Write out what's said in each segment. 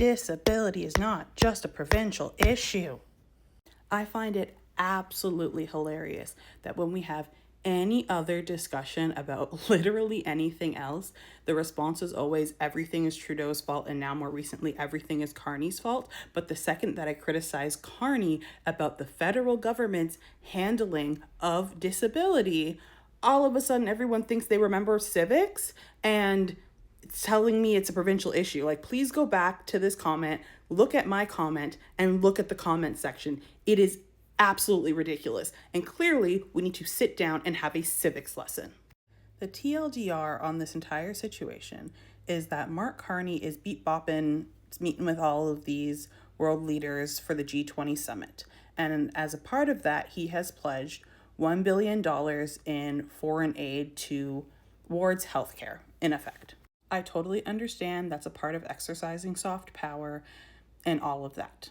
disability is not just a provincial issue. I find it absolutely hilarious that when we have any other discussion about literally anything else, the response is always everything is Trudeau's fault, and now more recently everything is Carney's fault. But the second that I criticize Carney about the federal government's handling of disability, all of a sudden everyone thinks they remember civics and it's telling me it's a provincial issue. Like, please go back to this comment, look at my comment, and look at the comment section. It is absolutely ridiculous. And clearly, we need to sit down and have a civics lesson. The TLDR on this entire situation is that Mark Carney is beat-bopping, meeting with all of these world leaders for the G20 summit. And as a part of that, he has pledged $1 billion in foreign aid towards healthcare, in effect. I totally understand that's a part of exercising soft power and all of that.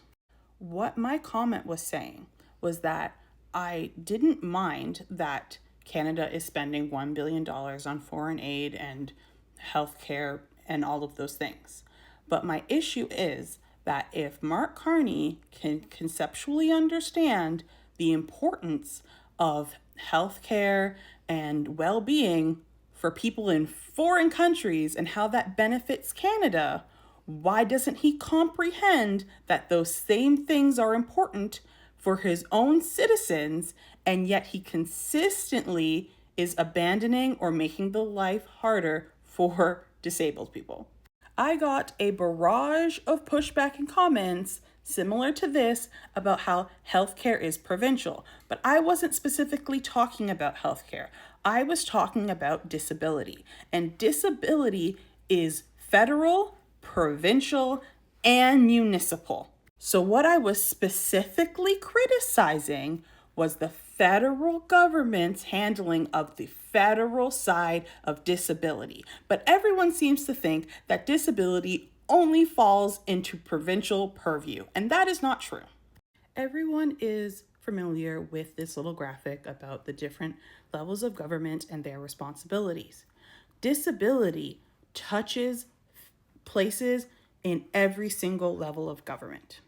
What my comment was saying was that I didn't mind that Canada is spending $1 billion on foreign aid and healthcare and all of those things. But my issue is that if Mark Carney can conceptually understand the importance of healthcare and well-being for people in foreign countries and how that benefits Canada, why doesn't he comprehend that those same things are important for his own citizens, and yet he consistently is abandoning or making the life harder for disabled people? I got a barrage of pushback and comments similar to this about how healthcare is provincial, but I wasn't specifically talking about healthcare. I was talking about disability, and disability is federal, provincial, and municipal. So what I was specifically criticizing was the federal government's handling of the federal side of disability. But everyone seems to think that disability only falls into provincial purview, and that is not true. Everyone is familiar with this little graphic about the different levels of government and their responsibilities. Disability touches places in every single level of government.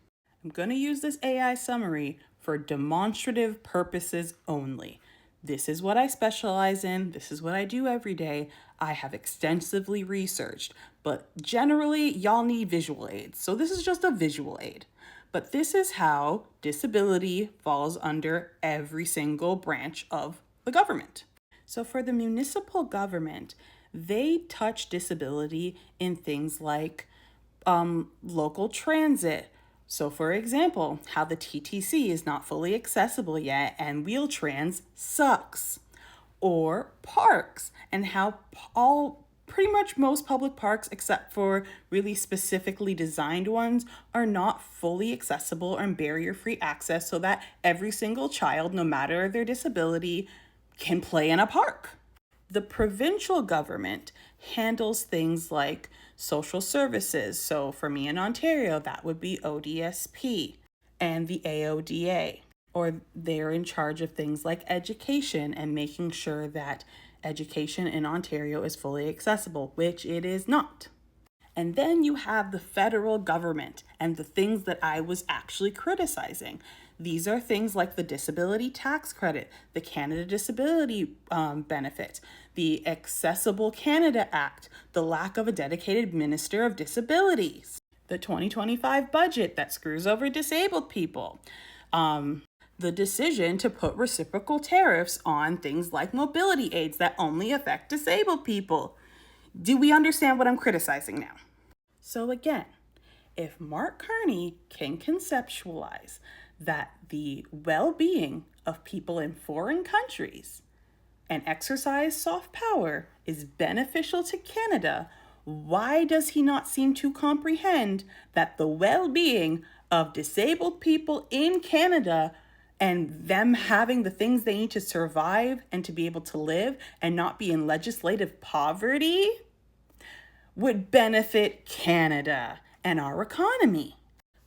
I'm going to use this AI summary for demonstrative purposes only. This is what I specialize in. This is what I do every day. I have extensively researched, but generally y'all need visual aids. So this is just a visual aid. But this is how disability falls under every single branch of the government. So for the municipal government, they touch disability in things like local transit. So for example, how the TTC is not fully accessible yet and Wheel-Trans sucks. Or parks, and how pretty much most public parks, except for really specifically designed ones, are not fully accessible and barrier-free access so that every single child, no matter their disability, can play in a park. The provincial government handles things like social services. So for me in Ontario, that would be ODSP and the AODA. Or they're in charge of things like education and making sure that education in Ontario is fully accessible, which it is not. And then you have the federal government and the things that I was actually criticizing. These are things like the Disability Tax Credit, the Canada Disability Benefit, the Accessible Canada Act, the lack of a dedicated Minister of Disabilities, the 2025 budget that screws over disabled people, the decision to put reciprocal tariffs on things like mobility aids that only affect disabled people. Do we understand what I'm criticizing now? So again, if Mark Carney can conceptualize that the well-being of people in foreign countries and exercise soft power is beneficial to Canada, why does he not seem to comprehend that the well-being of disabled people in Canada and them having the things they need to survive and to be able to live and not be in legislative poverty would benefit Canada and our economy?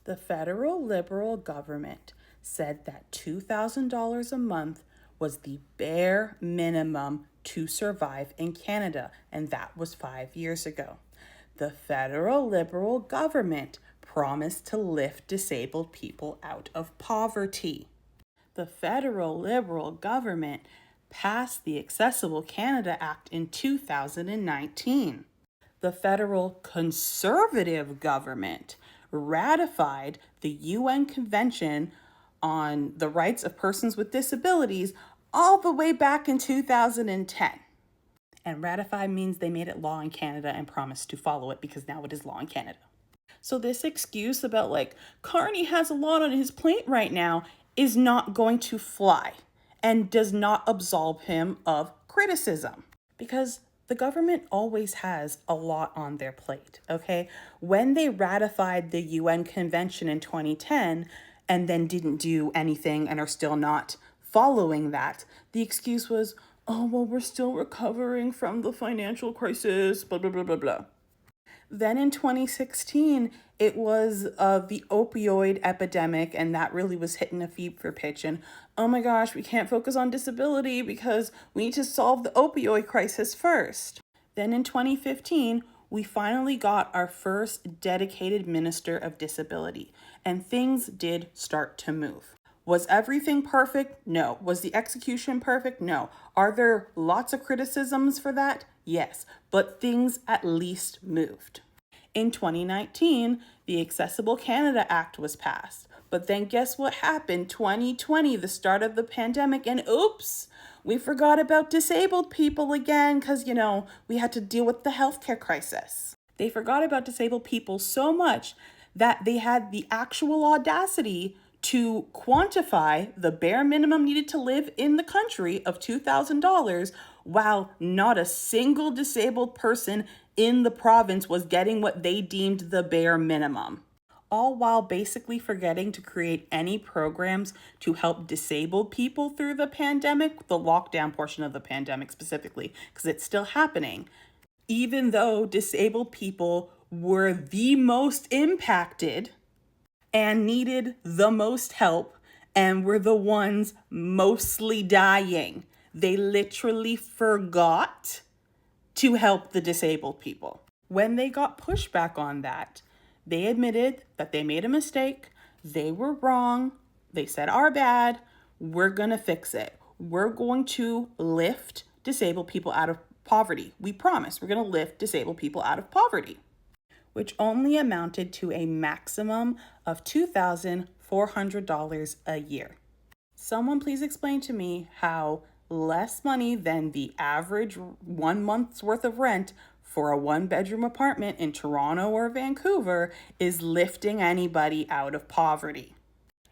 The federal Liberal government said that $2,000 a month was the bare minimum to survive in Canada, and that was 5 years ago. The federal Liberal government promised to lift disabled people out of poverty. The federal Liberal government passed the Accessible Canada Act in 2019. The federal Conservative government ratified the UN Convention on the Rights of Persons with Disabilities all the way back in 2010. And ratify means they made it law in Canada and promised to follow it because now it is law in Canada. So this excuse about Carney has a lot on his plate right now is not going to fly and does not absolve him of criticism, because the government always has a lot on their plate, okay? When they ratified the UN Convention in 2010 and then didn't do anything and are still not following that, the excuse was, oh, well, we're still recovering from the financial crisis, blah, blah, blah, blah, blah. Then in 2016, it was the opioid epidemic, and that really was hitting a fever pitch. And oh my gosh, we can't focus on disability because we need to solve the opioid crisis first. Then in 2015, we finally got our first dedicated minister of disability, and things did start to move. Was everything perfect? No. Was the execution perfect? No. Are there lots of criticisms for that? Yes, but things at least moved. In 2019, the Accessible Canada Act was passed. But then guess what happened? 2020, the start of the pandemic, and oops, we forgot about disabled people again because, we had to deal with the healthcare crisis. They forgot about disabled people so much that they had the actual audacity to quantify the bare minimum needed to live in the country of $2,000 while not a single disabled person in the province was getting what they deemed the bare minimum. All while basically forgetting to create any programs to help disabled people through the pandemic, the lockdown portion of the pandemic specifically, because it's still happening. Even though disabled people were the most impacted and needed the most help and were the ones mostly dying, they literally forgot to help the disabled people. When they got pushback on that, they admitted that they made a mistake, they were wrong, they said our bad, we're gonna fix it. We're going to lift disabled people out of poverty. We promise we're gonna lift disabled people out of poverty, which only amounted to a maximum of $2,400 a year. Someone please explain to me how less money than the average 1 month's worth of rent for a 1-bedroom apartment in Toronto or Vancouver is lifting anybody out of poverty.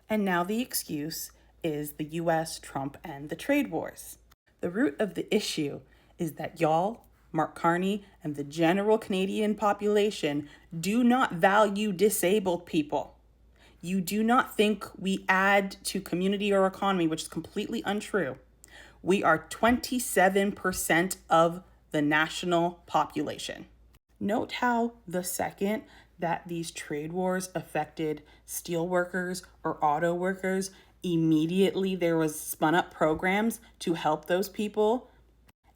And now the excuse is the US, Trump, and the trade wars. The root of the issue is that y'all, Mark Carney, and the general Canadian population do not value disabled people. You do not think we add to community or economy, which is completely untrue. We are 27% of the national population. Note how the second that these trade wars affected steel workers or auto workers, immediately there was spun up programs to help those people.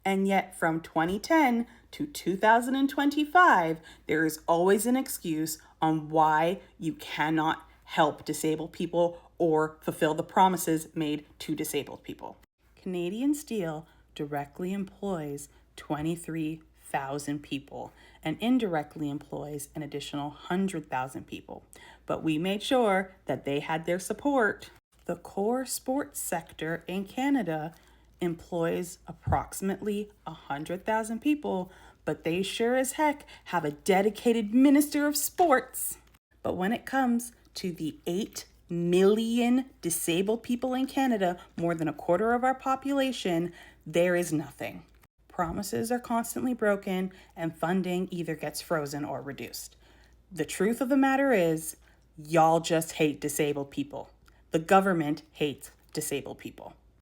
And yet from 2010 to 2025, there is always an excuse on why you cannot help disabled people or fulfill the promises made to disabled people. Canadian Steel directly employs 23,000 people and indirectly employs an additional 100,000 people. But we made sure that they had their support. The core sports sector in Canada employs approximately 100,000 people, but they sure as heck have a dedicated minister of sports. But when it comes to the 8 million disabled people in Canada, more than a quarter of our population, there is nothing. Promises are constantly broken and funding either gets frozen or reduced. The truth of the matter is, y'all just hate disabled people. The government hates disabled people.